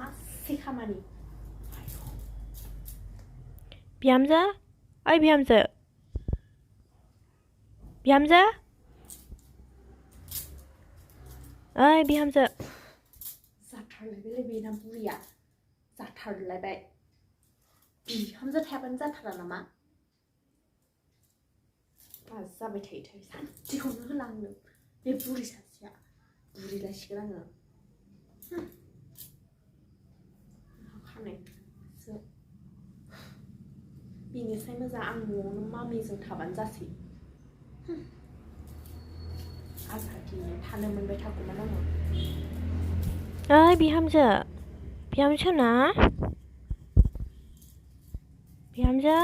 मासे खामानि बिहामजो ओइ बिहामजो बिहामजो ओइ बिहामजो जाथारलायबायलै बेना बुरिया जाथारलायबाय बिहामजो थायाबानो जाथारा नामा मा जाबाय थायोथाय सानसेखौनो होला आंनो बे बुरि सासेया बुरिलायसिगोन आङो खानायसो बेनिफ्राय मोजां आं न'आवनो मामिजों थाबानो जासै आजादिनो थानो मोनबाय थागौमोन आङो ओइ बिहामजो बिहामजो ना बिहामजो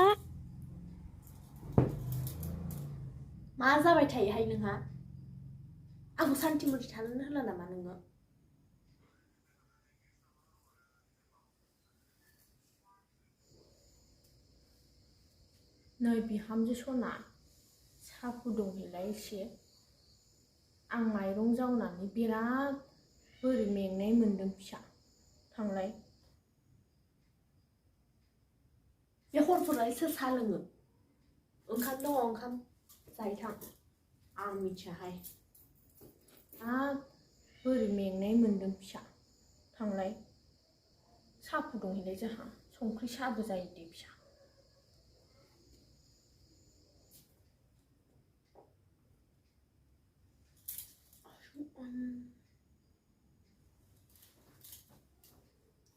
मा जाबाय थायोहाय नोंहा आंखौ सान्थि मथि थानोनो होला नामा नोङो नै बिहामजो सना साहा फुदुंहैलाय एसे आं माइरं जावनानै बिराद बोरै मेंनाय मोन्दों फिसा थांलाय बे हरफोरावहाय सोर साहा लोङो ओंखाम दङ ओंखाम जाहैथां आं मिथियाहाय बोरै मेंनाय मोन्दों फिसा थांलाय साहा फुदुंहैलाय जोंहा संख्रि साहाबो जायो दे फिसा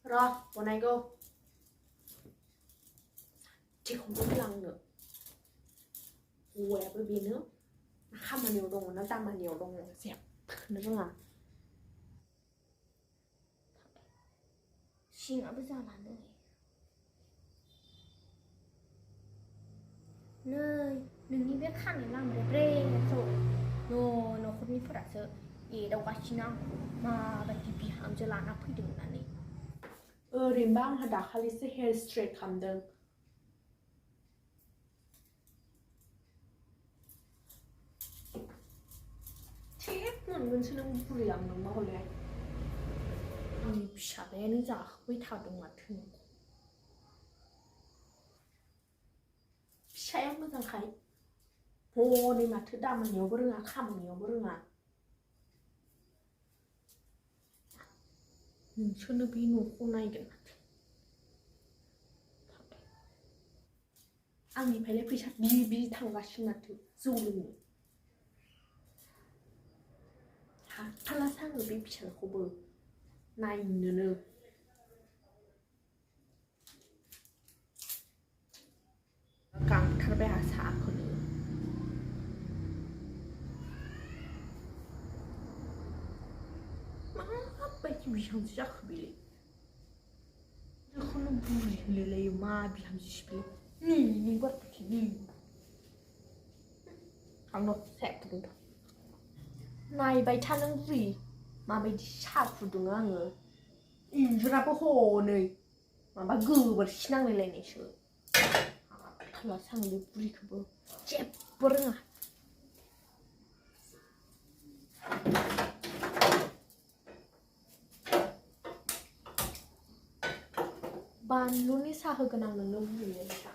र' बनायगौ सानसेखौनो होला आंनो हौवायाबो बेनो खामानियाव दङ ना दामानियाव दङ जेबोखौनो रोङा सिङाबो जालानो नै नोंनि बे खानाय लांग्राया ब्रेखौ न'खरनिफोरासो एदावगासिनो आंखौ माबायदि बिहामजो लाना फैदों होननानै ओरैनोबा आंहा दाखालिसो हेयार स्ट्रेट खालामदों थिग मोनगोनसो नों बुरि आंनोबा हले आंनि फिसालायानो जाहोबाय थादों माथो फिसाया मोजांखाय हनै माथो दामानियावबो रोङा खामानियावबो रोङा नोंसोरनो बे न'खौ नायगोन माथो आंनिफ्रायलाय फैसा बि थांगासिनो माथो जौ लोंनो हाथारासो आङो बे फिसाखौबो नायनोनो गांथारबाय आंहा साहाखौनो माबायदि बिहामजो जाखो बेलाय बेखौनो बुरि होलायलायो मा बिहामजोसो बेलाय नै बारबायसो नै आंनाव साया फुदुंदों नायबाय था नों बुरि माबायदि साहा फुदुङो आङो इन्जुराबो हनै माबा गोबोरखि नांलायलायनायसो हाथारलासो आं बे बुरिखौबो जेबो रोङा बानलुनि साहा होगोन आं नोंनो बुरिनो फिसा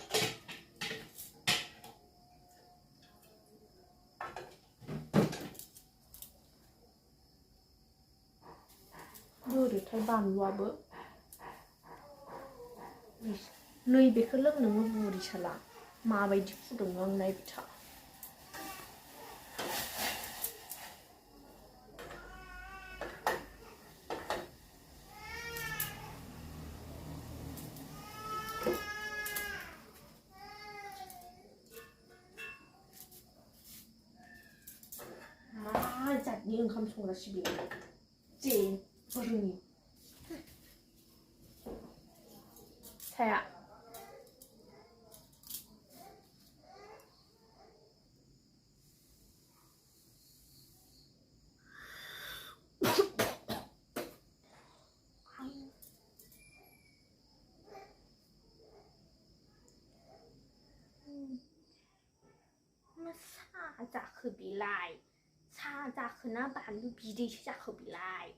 बोरैथाय बानलुआबो नैबेखौ लों नोङो बुरि साला माबायदि फुदुङो आं नायबाय था मा जातनि ओंखाम संग्रासो बेलाय जेबो रोङि साया मा साहा जाखो बेलाय साहा जाखोना बानलु बिदैसो जाखो बेलाय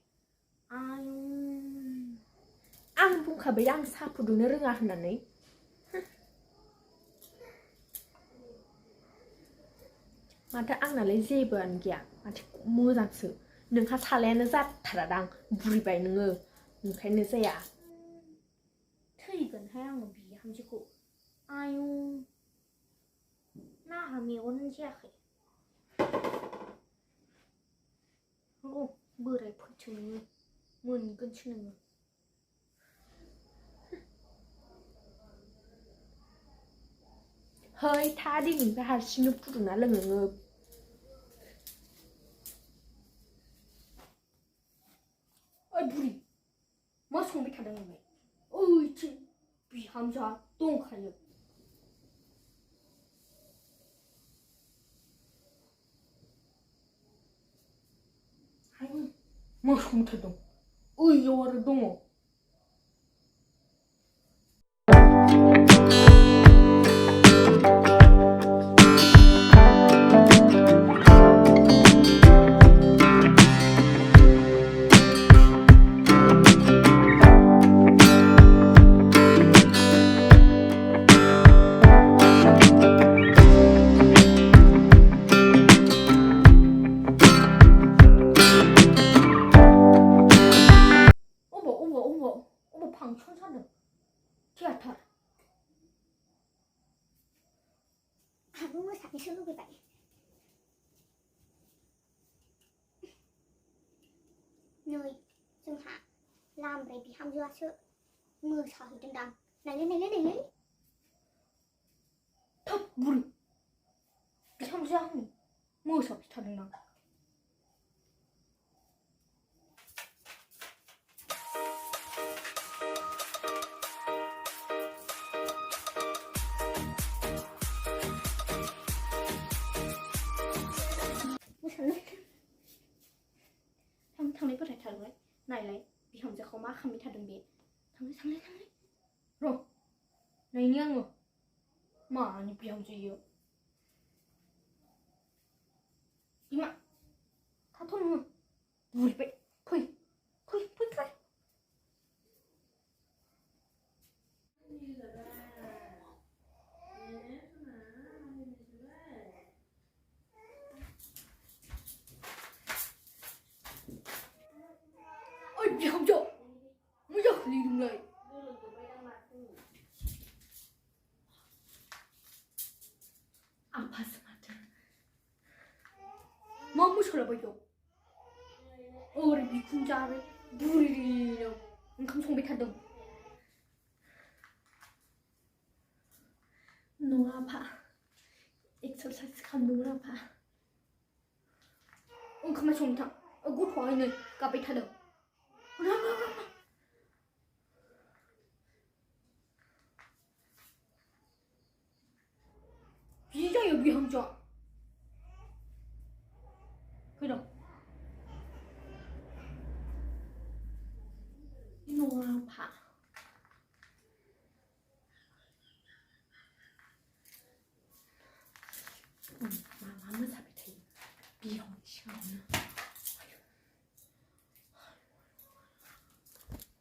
आयु आं बुंखाबाय आं साहा फुदुंनो रोङा होननानै माथो आंनालाय जेबोआनो गैया माथो मोजांसो नोंहा सालायानो जाथारादां बुरिबाय नोङो ओंखायनो जाया थैगोनहाय आङो बिहामजोखौ आयु नाहा मेगनानो जायाखै र' बोराय फैथो नोङो मोनगोनसो नोङो है था दिनैनिफ्राय हारसिंनो फुदुंना लों नोङो ओइ बुरि मा संबाय थादों नोंलाय ओइथिं बिहामजोआ दंखायो मा संथारदों ओइयाव आरो दङ 어머 방청 사는 티아타 आंबो मोसानोसो लुबैबाय नै जोंहा लामब्राय बिहामजोआसो मोसाहैदोंदां नायलाय थाब बुरि बिहामजोआ हनै मोसाफैथारदोंदां थांनाय बोरायथारबाय नायलाय बिहामजोखौ मा खालामबाय थादों बे थांलाय र' नायनि आङो मानि बिहामजो इयो बिमा थाथ' नोङो बुरिबाय फै ओइ बिहामजो मा जाखोलै नोंलाय आफासो माथो मा मोसालाबायदों ओरै बिखुनजो आरो बुरिनो ओंखाम संबाय थादों नङा आफा एक्सारसाइस खालामदोंमोन आफा ओंखामा संनो थां गथ'आ नै गाबबाय थादों बिदि जायो बिहामजोआ फैदों नङा आफा मा मोसाबाय थायो